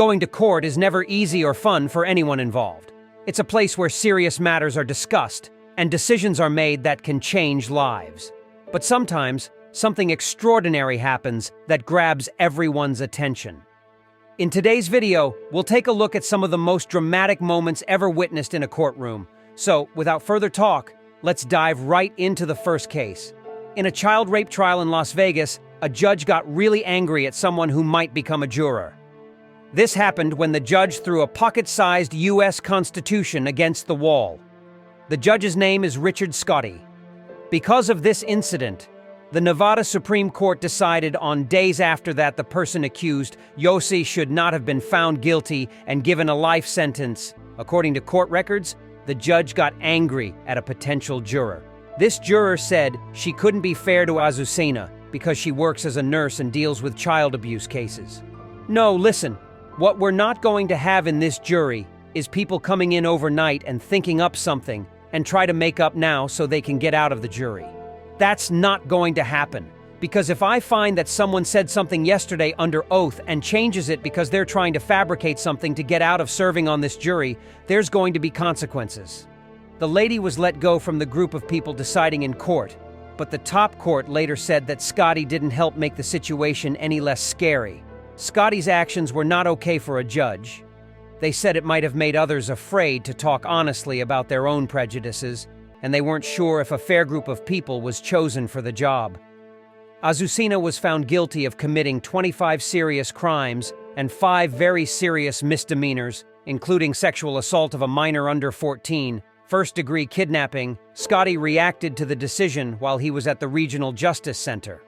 Going to court is never easy or fun for anyone involved. It's a place where serious matters are discussed and decisions are made that can change lives. But sometimes, something extraordinary happens that grabs everyone's attention. In today's video, we'll take a look at some of the most dramatic moments ever witnessed in a courtroom. So, without further talk, let's dive right into the first case. In a child rape trial in Las Vegas, a judge got really angry at someone who might become a juror. This happened when the judge threw a pocket-sized U.S. Constitution against the wall. The judge's name is Richard Scotti. Because of this incident, the Nevada Supreme Court decided on days after that the person accused, Yossi, should not have been found guilty and given a life sentence. According to court records, the judge got angry at a potential juror. This juror said she couldn't be fair to Azucena because she works as a nurse and deals with child abuse cases. No, listen. What we're not going to have in this jury is people coming in overnight and thinking up something and try to make up now so they can get out of the jury. That's not going to happen, because if I find that someone said something yesterday under oath and changes it because they're trying to fabricate something to get out of serving on this jury, there's going to be consequences. The lady was let go from the group of people deciding in court, but the top court later said that Scotti didn't help make the situation any less scary. Scotti's actions were not okay for a judge. They said it might have made others afraid to talk honestly about their own prejudices, and they weren't sure if a fair group of people was chosen for the job. Azucena was found guilty of committing 25 serious crimes and 5 very serious misdemeanors, including sexual assault of a minor under 14, first-degree kidnapping. Scotti reacted to the decision while he was at the Regional Justice Center.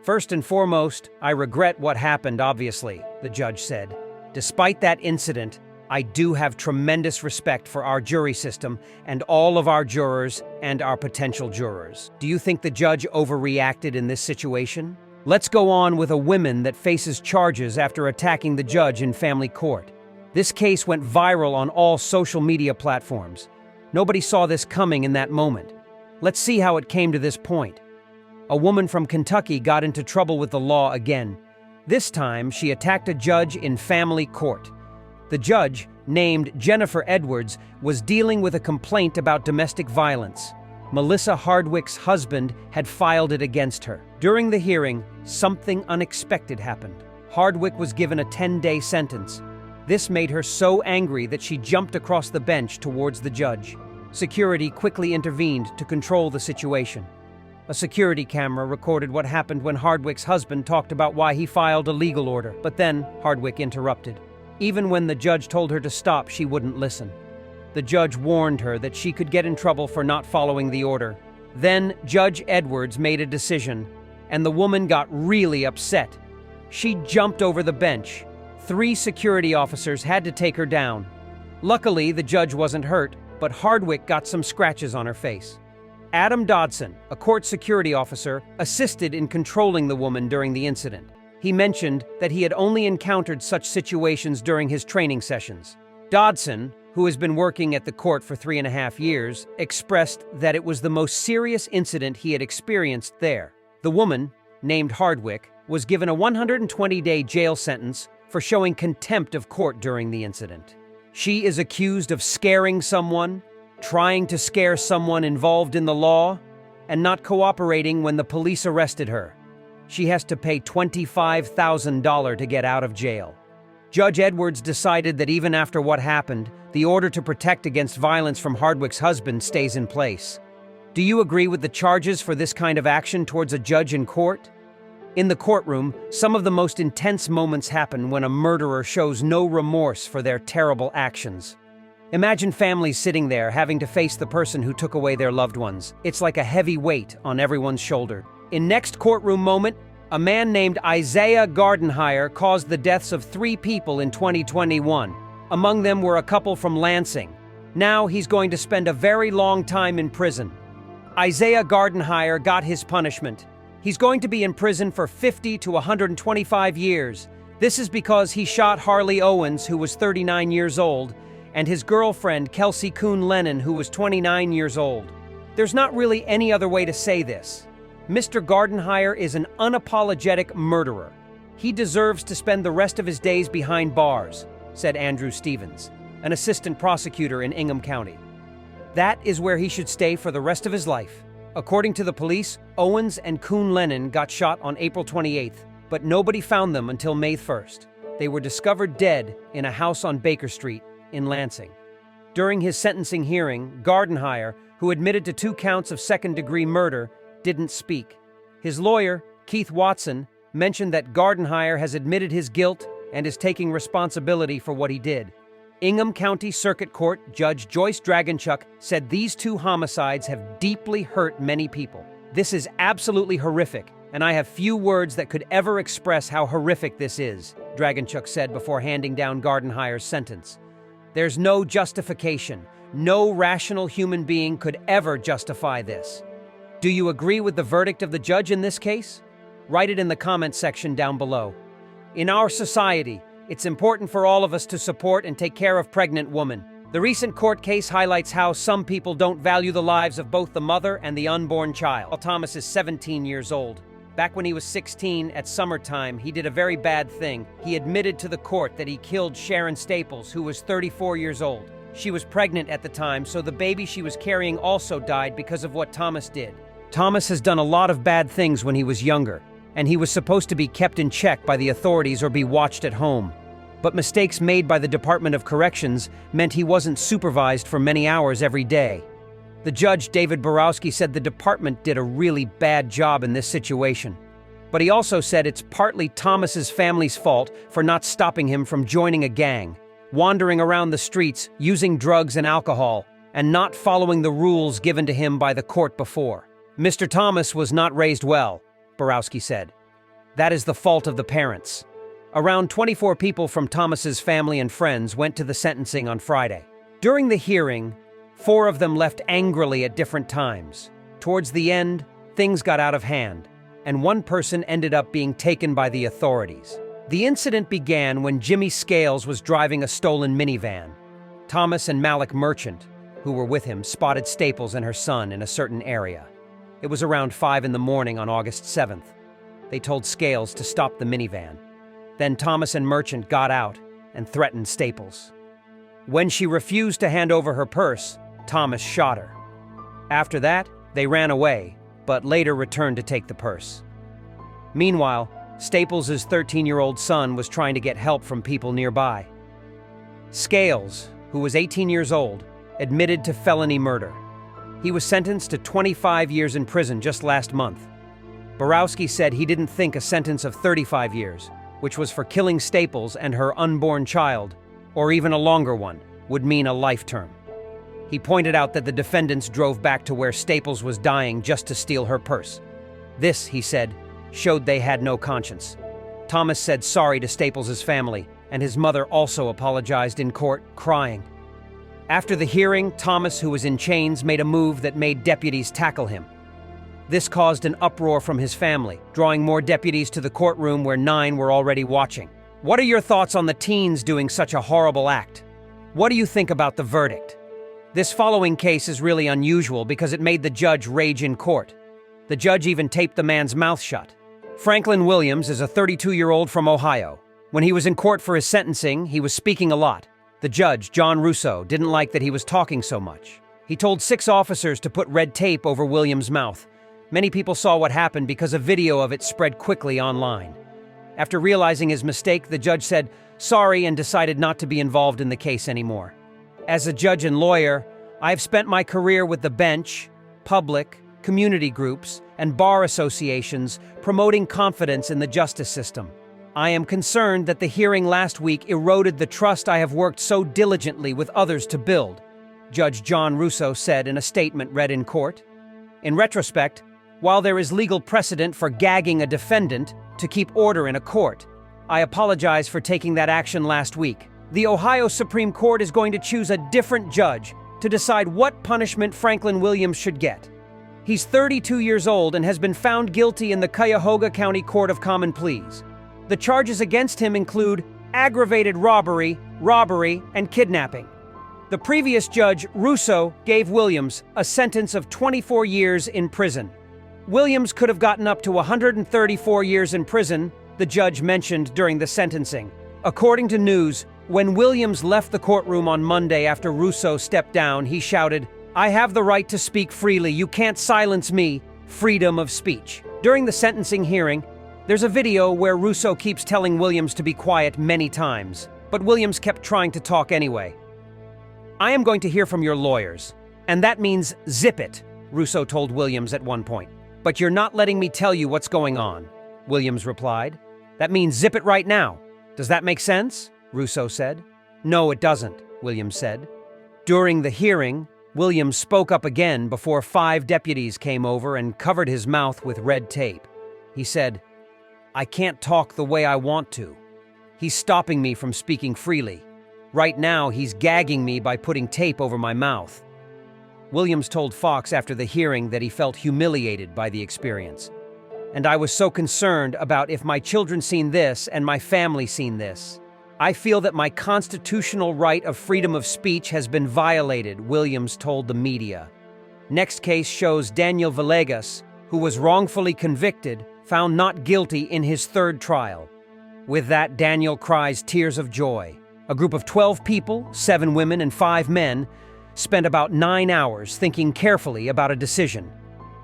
First and foremost, I regret what happened, obviously, the judge said. Despite that incident, I do have tremendous respect for our jury system and all of our jurors and our potential jurors. Do you think the judge overreacted in this situation? Let's go on with a woman that faces charges after attacking the judge in family court. This case went viral on all social media platforms. Nobody saw this coming in that moment. Let's see how it came to this point. A woman from Kentucky got into trouble with the law again. This time, she attacked a judge in family court. The judge, named Jennifer Edwards, was dealing with a complaint about domestic violence. Melissa Hardwick's husband had filed it against her. During the hearing, something unexpected happened. Hardwick was given a 10-day sentence. This made her so angry that she jumped across the bench towards the judge. Security quickly intervened to control the situation. A security camera recorded what happened when Hardwick's husband talked about why he filed a legal order, but then Hardwick interrupted. Even when the judge told her to stop, she wouldn't listen. The judge warned her that she could get in trouble for not following the order. Then Judge Edwards made a decision, and the woman got really upset. She jumped over the bench. 3 security officers had to take her down. Luckily, the judge wasn't hurt, but Hardwick got some scratches on her face. Adam Dodson, a court security officer, assisted in controlling the woman during the incident. He mentioned that he had only encountered such situations during his training sessions. Dodson, who has been working at the court for 3.5 years, expressed that it was the most serious incident he had experienced there. The woman, named Hardwick, was given a 120-day jail sentence for showing contempt of court during the incident. She is accused of scaring someone, trying to scare someone involved in the law, and not cooperating when the police arrested her. She has to pay $25,000 to get out of jail. Judge Edwards decided that even after what happened, the order to protect against violence from Hardwick's husband stays in place. Do you agree with the charges for this kind of action towards a judge in court? In the courtroom, some of the most intense moments happen when a murderer shows no remorse for their terrible actions. Imagine families sitting there having to face the person who took away their loved ones. It's like a heavy weight on everyone's shoulder. In next courtroom moment, a man named Isaiah Gardenhire caused the deaths of 3 people in 2021. Among them were a couple from Lansing. Now he's going to spend a very long time in prison. Isaiah Gardenhire got his punishment. He's going to be in prison for 50 to 125 years. This is because he shot Harley Owens, who was 39 years old, and his girlfriend, Kelsey Kuhn Lennon, who was 29 years old. There's not really any other way to say this. Mr. Gardenhire is an unapologetic murderer. "He deserves to spend the rest of his days behind bars," said Andrew Stevens, an assistant prosecutor in Ingham County. "That is where he should stay for the rest of his life." According to the police, Owens and Kuhn Lennon got shot on April 28th, but nobody found them until May 1st. They were discovered dead in a house on Baker Street in Lansing. During his sentencing hearing, Gardenhire, who admitted to 2 counts of second-degree murder, didn't speak. His lawyer, Keith Watson, mentioned that Gardenhire has admitted his guilt and is taking responsibility for what he did. Ingham County Circuit Court Judge Joyce Dragonchuk said these 2 homicides have deeply hurt many people. "This is absolutely horrific, and I have few words that could ever express how horrific this is," Dragonchuk said before handing down Gardenhire's sentence. "There's no justification. No rational human being could ever justify this." Do you agree with the verdict of the judge in this case? Write it in the comment section down below. In our society, it's important for all of us to support and take care of pregnant women. The recent court case highlights how some people don't value the lives of both the mother and the unborn child. Thomas is 17 years old. Back when he was 16, at summertime, he did a very bad thing. He admitted to the court that he killed Sharon Staples, who was 34 years old. She was pregnant at the time, so the baby she was carrying also died because of what Thomas did. Thomas has done a lot of bad things when he was younger, and he was supposed to be kept in check by the authorities or be watched at home. But mistakes made by the Department of Corrections meant he wasn't supervised for many hours every day. The judge, David Borowski, said the department did a really bad job in this situation. But he also said it's partly Thomas's family's fault for not stopping him from joining a gang, wandering around the streets, using drugs and alcohol, and not following the rules given to him by the court before. "Mr. Thomas was not raised well," Borowski said. "That is the fault of the parents." Around 24 people from Thomas's family and friends went to the sentencing on Friday. During the hearing, 4 of them left angrily at different times. Towards the end, things got out of hand, and one person ended up being taken by the authorities. The incident began when Jimmy Scales was driving a stolen minivan. Thomas and Malik Merchant, who were with him, spotted Staples and her son in a certain area. It was around 5 in the morning on August 7th. They told Scales to stop the minivan. Then Thomas and Merchant got out and threatened Staples. When she refused to hand over her purse, Thomas shot her. After that, they ran away, but later returned to take the purse. Meanwhile, Staples' 13-year-old son was trying to get help from people nearby. Scales, who was 18 years old, admitted to felony murder. He was sentenced to 25 years in prison just last month. Borowski said he didn't think a sentence of 35 years, which was for killing Staples and her unborn child, or even a longer one, would mean a life term. He pointed out that the defendants drove back to where Staples was dying just to steal her purse. This, he said, showed they had no conscience. Thomas said sorry to Staples' family, and his mother also apologized in court, crying. After the hearing, Thomas, who was in chains, made a move that made deputies tackle him. This caused an uproar from his family, drawing more deputies to the courtroom where 9 were already watching. What are your thoughts on the teens doing such a horrible act? What do you think about the verdict? This following case is really unusual because it made the judge rage in court. The judge even taped the man's mouth shut. Franklin Williams is a 32-year-old from Ohio. When he was in court for his sentencing, he was speaking a lot. The judge, John Russo, didn't like that he was talking so much. He told 6 officers to put red tape over Williams' mouth. Many people saw what happened because a video of it spread quickly online. After realizing his mistake, the judge said sorry and decided not to be involved in the case anymore. As a judge and lawyer, I've spent my career with the bench, public, community groups, and bar associations promoting confidence in the justice system. I am concerned that the hearing last week eroded the trust I have worked so diligently with others to build, Judge John Russo said in a statement read in court. In retrospect, while there is legal precedent for gagging a defendant to keep order in a court, I apologize for taking that action last week. The Ohio Supreme Court is going to choose a different judge to decide what punishment Franklin Williams should get. He's 32 years old and has been found guilty in the Cuyahoga County Court of Common Pleas. The charges against him include aggravated robbery, and kidnapping. The previous judge, Russo, gave Williams a sentence of 24 years in prison. Williams could have gotten up to 134 years in prison, the judge mentioned during the sentencing. According to news, when Williams left the courtroom on Monday after Russo stepped down, he shouted, "I have the right to speak freely. You can't silence me. Freedom of speech." During the sentencing hearing, there's a video where Russo keeps telling Williams to be quiet many times, but Williams kept trying to talk anyway. "I am going to hear from your lawyers, and that means zip it," Russo told Williams at one point. "But you're not letting me tell you what's going on," Williams replied. "That means zip it right now. Does that make sense?" Russo said. "No, it doesn't," Williams said. During the hearing, Williams spoke up again before 5 deputies came over and covered his mouth with red tape. He said, "I can't talk the way I want to. He's stopping me from speaking freely. Right now, he's gagging me by putting tape over my mouth." Williams told Fox after the hearing that he felt humiliated by the experience. "And I was so concerned about if my children seen this and my family seen this. I feel that my constitutional right of freedom of speech has been violated," Williams told the media. Next case shows Daniel Villegas, who was wrongfully convicted, found not guilty in his 3rd trial. With that, Daniel cries tears of joy. A group of 12 people, 7 women and 5 men, spent about 9 hours thinking carefully about a decision.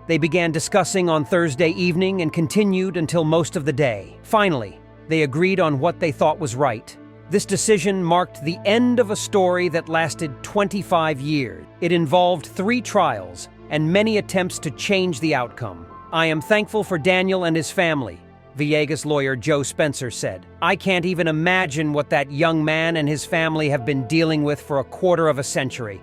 They began discussing on Thursday evening and continued until most of the day. Finally, they agreed on what they thought was right. This decision marked the end of a story that lasted 25 years. It involved 3 trials and many attempts to change the outcome. "I am thankful for Daniel and his family," Villegas lawyer Joe Spencer said. "I can't even imagine what that young man and his family have been dealing with for a quarter of a century."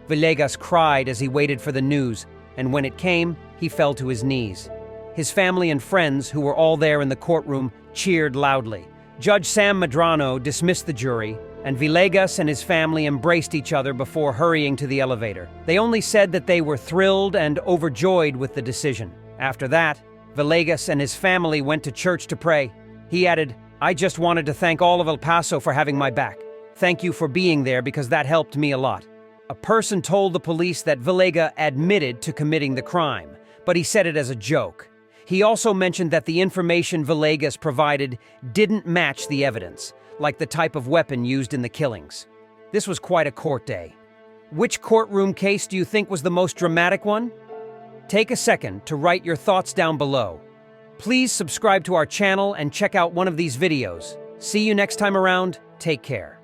Villegas cried as he waited for the news, and when it came, he fell to his knees. His family and friends, who were all there in the courtroom, cheered loudly. Judge Sam Medrano dismissed the jury, and Villegas and his family embraced each other before hurrying to the elevator. They only said that they were thrilled and overjoyed with the decision. After that, Villegas and his family went to church to pray. He added, "I just wanted to thank all of El Paso for having my back. Thank you for being there because that helped me a lot." A person told the police that Villegas admitted to committing the crime, but he said it as a joke. He also mentioned that the information Villegas provided didn't match the evidence, like the type of weapon used in the killings. This was quite a court day. Which courtroom case do you think was the most dramatic one? Take a second to write your thoughts down below. Please subscribe to our channel and check out one of these videos. See you next time around. Take care.